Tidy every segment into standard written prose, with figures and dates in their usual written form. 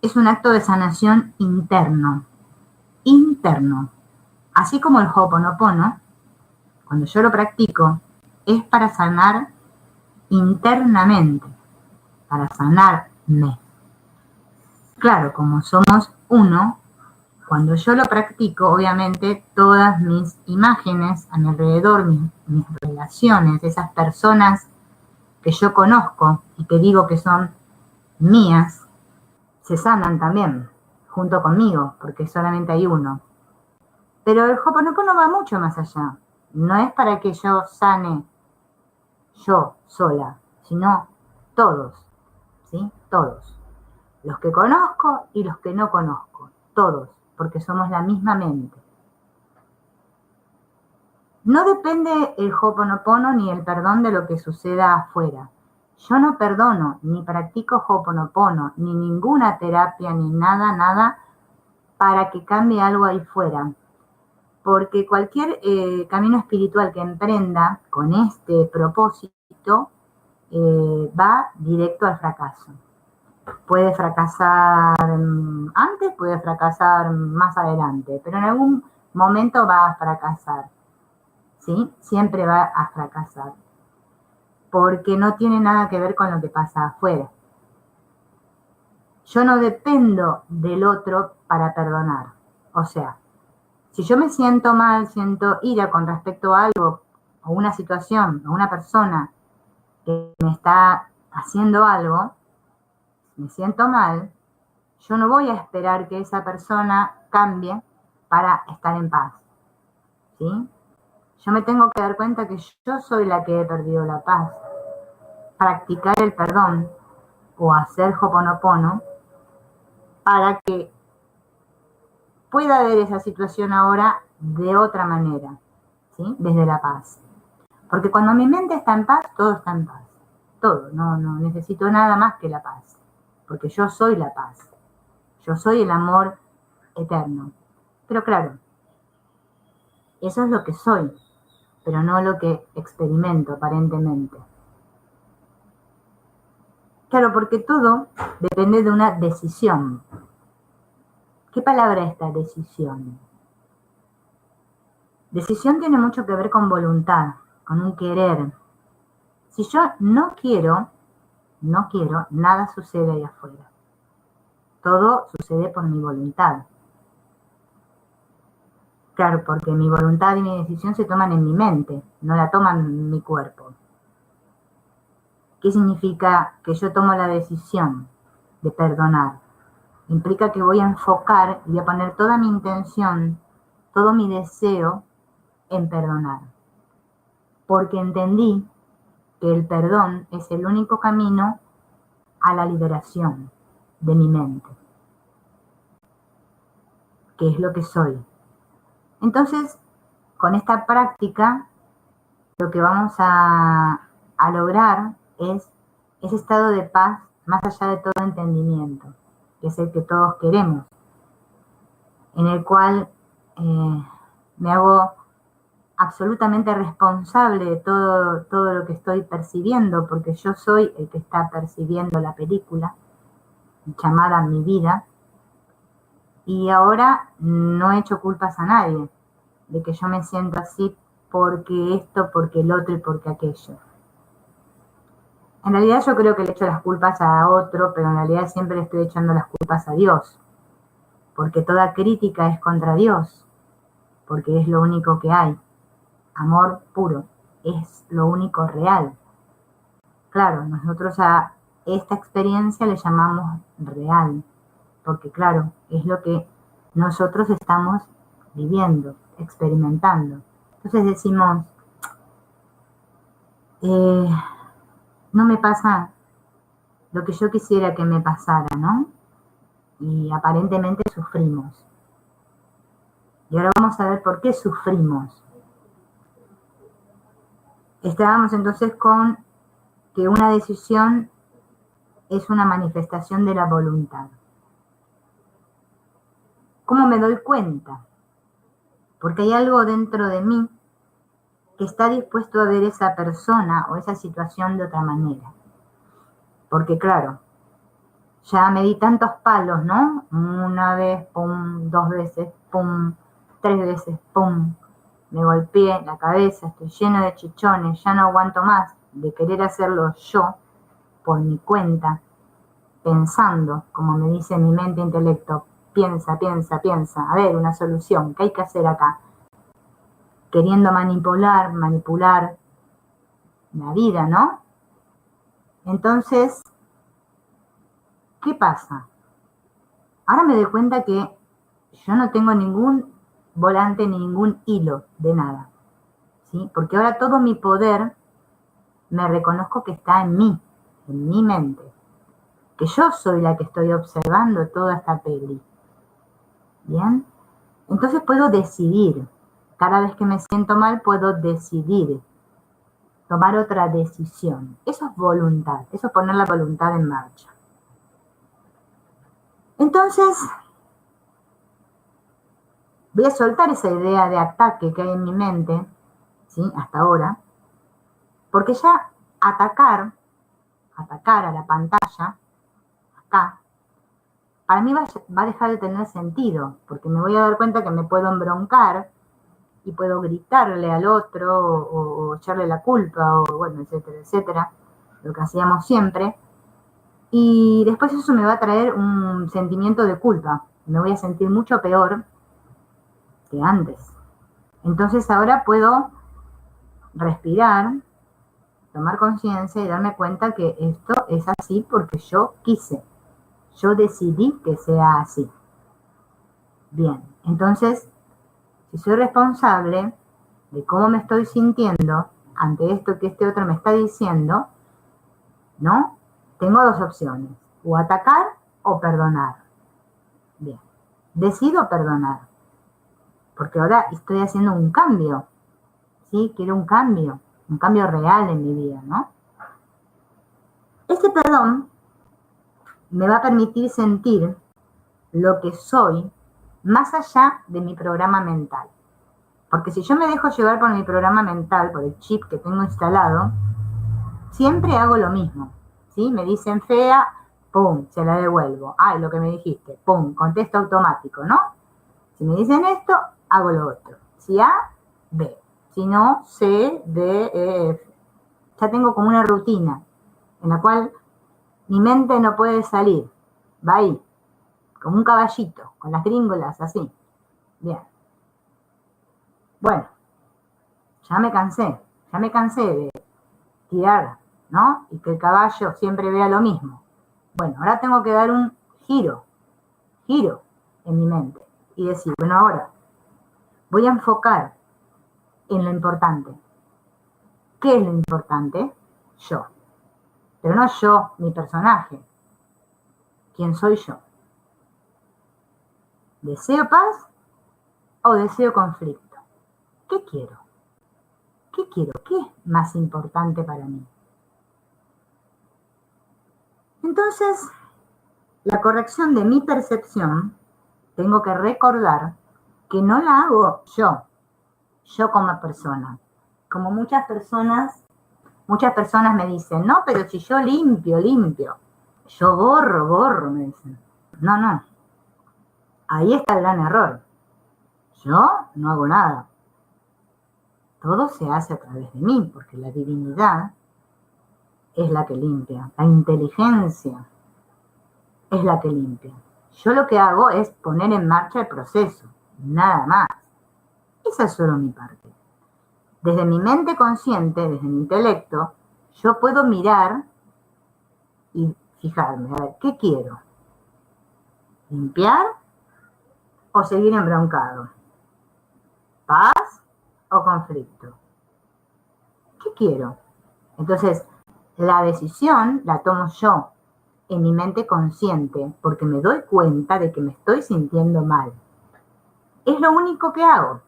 es un acto de sanación interno. Así como el Ho'oponopono, cuando yo lo practico, es para sanar internamente, para sanarme. Claro, como somos uno, cuando yo lo practico, obviamente todas mis imágenes a mi alrededor, mis relaciones, esas personas que yo conozco y que digo que son mías, se sanan también, junto conmigo, porque solamente hay uno. Pero el Ho'oponopono va mucho más allá. No es para que yo sane yo sola, sino todos, ¿sí? Todos. Los que conozco y los que no conozco, todos, porque somos la misma mente. No depende el Ho'oponopono ni el perdón de lo que suceda afuera. Yo no perdono, ni practico Ho'oponopono, ni ninguna terapia, ni nada, para que cambie algo ahí fuera. Porque cualquier camino espiritual que emprenda con este propósito va directo al fracaso. Puede fracasar antes, puede fracasar más adelante, pero en algún momento va a fracasar, ¿sí? Siempre va a fracasar, porque no tiene nada que ver con lo que pasa afuera. Yo no dependo del otro para perdonar. O sea, si yo me siento mal, siento ira con respecto a algo, o una situación, o una persona que me está haciendo algo, me siento mal, yo no voy a esperar que esa persona cambie para estar en paz, ¿sí? Yo me tengo que dar cuenta que yo soy la que he perdido la paz. Practicar el perdón o hacer Ho'oponopono para que pueda ver esa situación ahora de otra manera, ¿sí? Desde la paz. Porque cuando mi mente está en paz, todo está en paz. Todo, no necesito nada más que la paz. Porque yo soy la paz. Yo soy el amor eterno. Pero claro, eso es lo que soy, pero no lo que experimento aparentemente. Claro, porque todo depende de una decisión. ¿Qué palabra es esta decisión? Decisión tiene mucho que ver con voluntad, con un querer. Si yo no quiero, nada sucede ahí afuera. Todo sucede por mi voluntad. Claro, porque mi voluntad y mi decisión se toman en mi mente, no la toman mi cuerpo. ¿Qué significa que yo tomo la decisión de perdonar? Implica que voy a enfocar y voy a poner toda mi intención, todo mi deseo en perdonar. Porque entendí que el perdón es el único camino a la liberación de mi mente, que es lo que soy. Entonces, con esta práctica, lo que vamos a lograr es ese estado de paz más allá de todo entendimiento, que es el que todos queremos, en el cual me hago absolutamente responsable de todo lo que estoy percibiendo, porque yo soy el que está percibiendo la película llamada mi vida, y ahora no he hecho culpas a nadie de que yo me siento así porque esto, porque el otro y porque aquello. En realidad yo creo que le echo las culpas a otro, pero en realidad siempre le estoy echando las culpas a Dios, porque toda crítica es contra Dios, porque es lo único que hay. Amor puro, es lo único real. Claro, nosotros a esta experiencia le llamamos real, porque claro, es lo que nosotros estamos viviendo, experimentando. Entonces decimos, no me pasa lo que yo quisiera que me pasara, ¿no? Y aparentemente sufrimos. Y ahora vamos a ver por qué sufrimos. Estábamos entonces con que una decisión es una manifestación de la voluntad. ¿Cómo me doy cuenta? Porque hay algo dentro de mí que está dispuesto a ver esa persona o esa situación de otra manera. Porque claro, ya me di tantos palos, ¿no? Una vez, pum, 2 veces, pum, 3 veces, pum. Me golpeé la cabeza, estoy lleno de chichones, ya no aguanto más de querer hacerlo yo, por mi cuenta, pensando, como me dice mi mente intelecto, piensa, piensa, piensa, a ver, una solución, ¿qué hay que hacer acá? Queriendo manipular la vida, ¿no? Entonces, ¿qué pasa? Ahora me doy cuenta que yo no tengo ningún volante ni ningún hilo de nada, ¿sí? Porque ahora todo mi poder me reconozco que está en mí, en mi mente, que yo soy la que estoy observando toda esta peli. ¿Bien? Entonces puedo decidir. Cada vez que me siento mal puedo decidir, tomar otra decisión. Eso es voluntad, eso es poner la voluntad en marcha. Entonces, voy a soltar esa idea de ataque que hay en mi mente, ¿sí? Hasta ahora, porque ya atacar a la pantalla, acá, para mí va a dejar de tener sentido, porque me voy a dar cuenta que me puedo embroncar y puedo gritarle al otro o echarle la culpa, o bueno, etcétera, etcétera, lo que hacíamos siempre. Y después eso me va a traer un sentimiento de culpa. Me voy a sentir mucho peor que antes. Entonces ahora puedo respirar, tomar conciencia y darme cuenta que esto es así porque yo quise. Yo decidí que sea así. Bien, entonces, si soy responsable de cómo me estoy sintiendo ante esto que este otro me está diciendo, ¿no? Tengo 2 opciones, o atacar o perdonar. Bien, decido perdonar, porque ahora estoy haciendo un cambio, ¿sí? Quiero un cambio real en mi vida, ¿no? Este perdón me va a permitir sentir lo que soy más allá de mi programa mental. Porque si yo me dejo llevar por mi programa mental, por el chip que tengo instalado, siempre hago lo mismo, ¿sí? Me dicen fea, pum, se la devuelvo. Ay, lo que me dijiste, pum, contesto automático, ¿no? Si me dicen esto, hago lo otro. Si A, B. Si no, C, D, E, F. Ya tengo como una rutina en la cual mi mente no puede salir. Va ahí, como un caballito, con las gringolas, así. Bien. Bueno, ya me cansé de tirar, ¿no? Y que el caballo siempre vea lo mismo. Bueno, ahora tengo que dar un giro en mi mente y decir, bueno, ahora voy a enfocar en lo importante. ¿Qué es lo importante? Yo. Pero no yo, mi personaje. ¿Quién soy yo? ¿Deseo paz o deseo conflicto? ¿Qué quiero? ¿Qué quiero? ¿Qué es más importante para mí? Entonces, la corrección de mi percepción, tengo que recordar que no la hago yo como persona. Como muchas personas me dicen, no, pero si yo limpio, yo borro, me dicen. No, ahí está el gran error. Yo no hago nada. Todo se hace a través de mí, porque la divinidad es la que limpia, la inteligencia es la que limpia. Yo lo que hago es poner en marcha el proceso, nada más. Esa es solo mi parte. Desde mi mente consciente, desde mi intelecto, yo puedo mirar y fijarme, a ver, ¿qué quiero? ¿Limpiar o seguir embroncado? ¿Paz o conflicto? ¿Qué quiero? Entonces, la decisión la tomo yo en mi mente consciente porque me doy cuenta de que me estoy sintiendo mal. Es lo único que hago.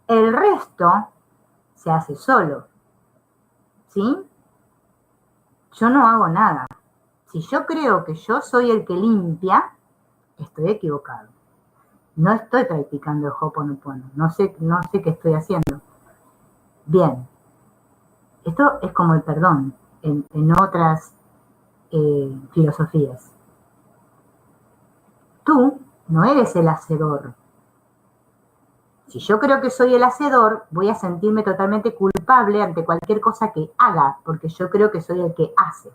El resto se hace solo. ¿Sí? Yo no hago nada. Si yo creo que yo soy el que limpia, estoy equivocado. No estoy practicando el Ho'oponopono. No sé qué estoy haciendo. Bien. Esto es como el perdón en otras filosofías. Tú no eres el hacedor. Si yo creo que soy el hacedor, voy a sentirme totalmente culpable ante cualquier cosa que haga, porque yo creo que soy el que hace.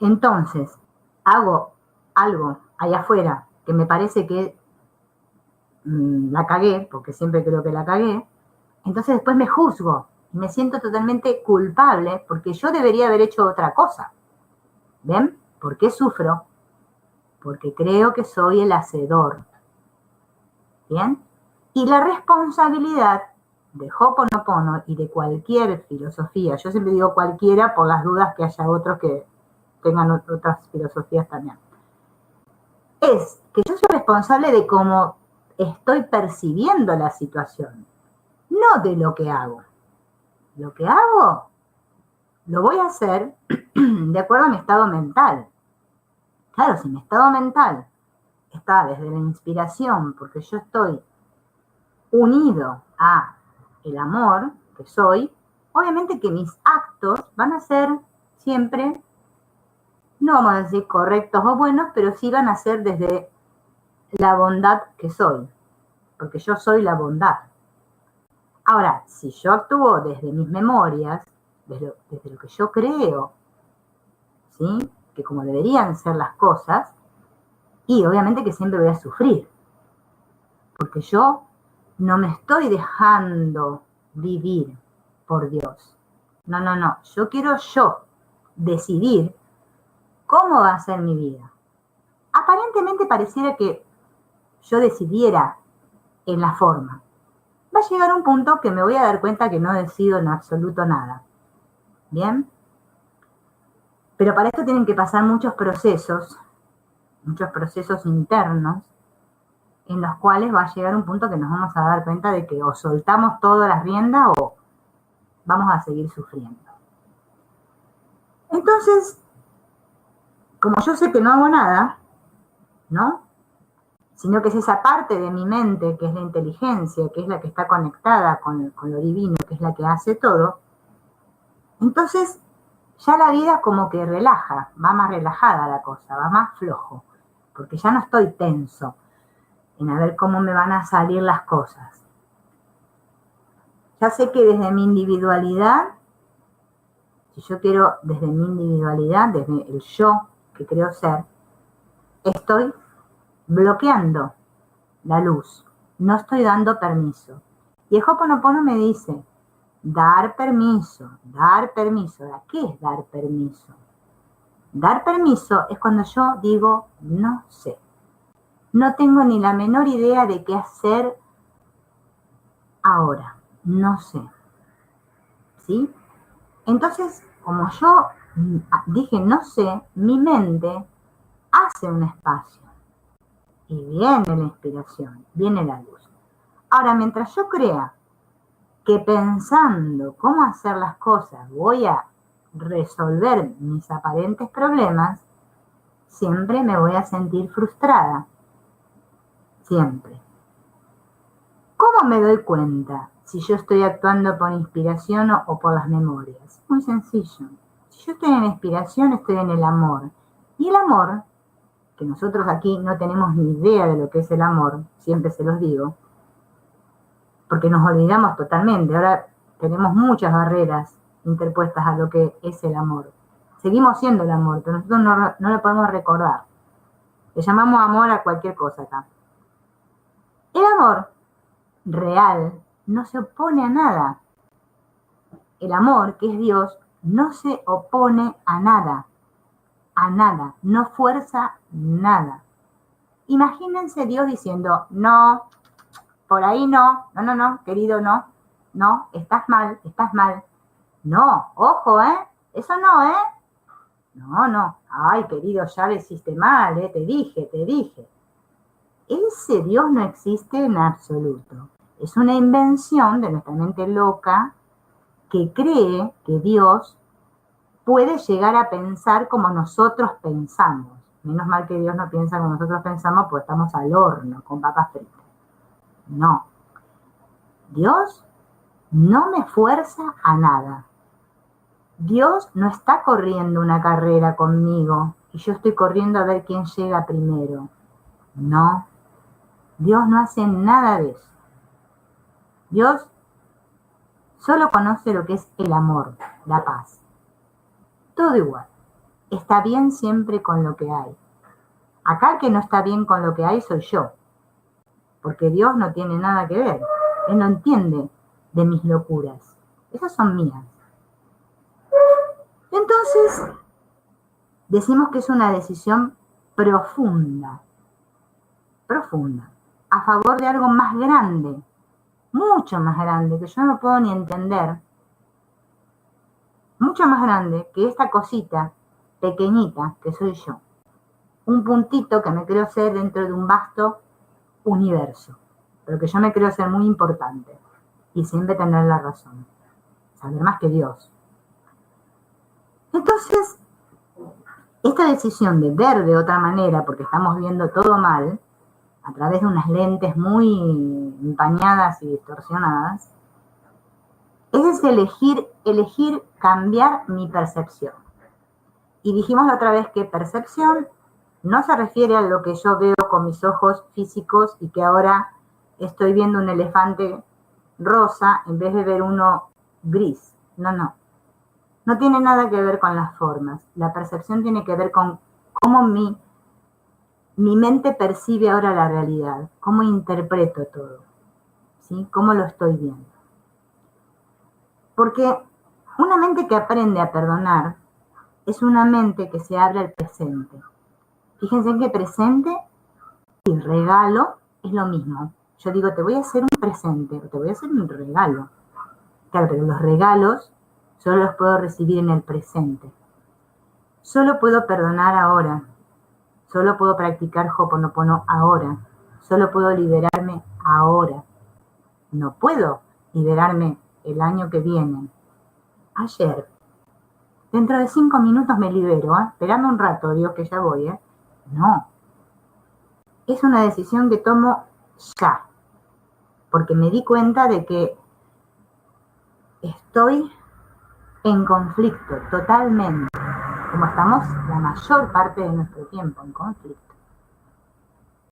Entonces, hago algo allá afuera que me parece que la cagué, porque siempre creo que la cagué, entonces después me juzgo y me siento totalmente culpable porque yo debería haber hecho otra cosa. ¿Ven? ¿Por qué sufro? Porque creo que soy el hacedor. ¿Bien? Y la responsabilidad de Ho'oponopono y de cualquier filosofía, yo siempre digo cualquiera por las dudas que haya otros que tengan otras filosofías también, es que yo soy responsable de cómo estoy percibiendo la situación, no de lo que hago. Lo que hago lo voy a hacer de acuerdo a mi estado mental. Claro, si mi estado mental está desde la inspiración, porque yo estoy unido a el amor que soy, obviamente que mis actos van a ser siempre, no vamos a decir correctos o buenos, pero sí van a ser desde la bondad que soy, porque yo soy la bondad. Ahora, si yo actúo desde mis memorias, desde lo que yo creo, ¿sí? Que como deberían ser las cosas, y obviamente que siempre voy a sufrir, porque yo no me estoy dejando vivir por Dios. No, no, no. Yo quiero decidir cómo va a ser mi vida. Aparentemente pareciera que yo decidiera en la forma. Va a llegar un punto que me voy a dar cuenta que no decido en absoluto nada. ¿Bien? Pero para esto tienen que pasar muchos procesos internos, en los cuales va a llegar un punto que nos vamos a dar cuenta de que o soltamos todas las riendas o vamos a seguir sufriendo. Entonces, como yo sé que no hago nada, ¿no? Sino que es esa parte de mi mente, que es la inteligencia, que es la que está conectada con lo divino, que es la que hace todo, entonces ya la vida como que relaja, va más relajada la cosa, va más flojo, porque ya no estoy tenso en a ver cómo me van a salir las cosas. Ya sé que desde mi individualidad, si yo quiero desde mi individualidad, desde el yo que creo ser, estoy bloqueando la luz, no estoy dando permiso. Y el Ho'oponopono me dice, dar permiso, dar permiso. ¿A qué es dar permiso? Dar permiso es cuando yo digo, no sé. No tengo ni la menor idea de qué hacer ahora. No sé. ¿Sí? Entonces, como yo dije, no sé, mi mente hace un espacio. Y viene la inspiración, viene la luz. Ahora, mientras yo crea que pensando cómo hacer las cosas voy a resolver mis aparentes problemas, siempre me voy a sentir frustrada. Siempre. ¿Cómo me doy cuenta si yo estoy actuando por inspiración o por las memorias? Muy sencillo. Si yo estoy en la inspiración, estoy en el amor. Y el amor, que nosotros aquí no tenemos ni idea de lo que es el amor, siempre se los digo, porque nos olvidamos totalmente. Ahora tenemos muchas barreras interpuestas a lo que es el amor. Seguimos siendo el amor, pero nosotros no lo podemos recordar. Le llamamos amor a cualquier cosa acá. El amor real no se opone a nada. El amor, que es Dios, no se opone a nada, no fuerza nada. Imagínense Dios diciendo, no, por ahí no, querido, no, estás mal. No, ojo, eso no, No, ay, querido, ya lo hiciste mal, te dije. Ese Dios no existe en absoluto. Es una invención de nuestra mente loca que cree que Dios puede llegar a pensar como nosotros pensamos. Menos mal que Dios no piensa como nosotros pensamos, porque estamos al horno con papas fritas. No. Dios no me fuerza a nada. Dios no está corriendo una carrera conmigo y yo estoy corriendo a ver quién llega primero. No, Dios no hace nada de eso. Dios solo conoce lo que es el amor, la paz. Todo igual. Está bien siempre con lo que hay. Acá el que no está bien con lo que hay soy yo, porque Dios no tiene nada que ver. Él no entiende de mis locuras. Esas son mías. Entonces, decimos que es una decisión profunda, a favor de algo más grande, mucho más grande, que yo no puedo ni entender, mucho más grande que esta cosita pequeñita que soy yo. Un puntito que me creo ser dentro de un vasto universo, pero que yo me creo ser muy importante y siempre tener la razón, saber más que Dios. Entonces, esta decisión de ver de otra manera, porque estamos viendo todo mal, a través de unas lentes muy empañadas y distorsionadas, es elegir cambiar mi percepción. Y dijimos la otra vez que percepción no se refiere a lo que yo veo con mis ojos físicos y que ahora estoy viendo un elefante rosa en vez de ver uno gris. No, no. No tiene nada que ver con las formas. La percepción tiene que ver con cómo mi mente percibe ahora la realidad, cómo interpreto todo, ¿sí? Cómo lo estoy viendo. Porque una mente que aprende a perdonar es una mente que se abre al presente. Fíjense que presente y regalo es lo mismo. Yo digo, te voy a hacer un presente, o te voy a hacer un regalo. Claro, pero los regalos solo los puedo recibir en el presente. Solo puedo perdonar ahora. Solo puedo practicar Ho'oponopono ahora. Solo puedo liberarme ahora. No puedo liberarme el año que viene. Ayer. Dentro de 5 minutos me libero, ¿eh? Esperame un rato, Dios, que ya voy, ¿eh? No. Es una decisión que tomo ya. Porque me di cuenta de que estoy en conflicto totalmente. Como estamos la mayor parte de nuestro tiempo en conflicto.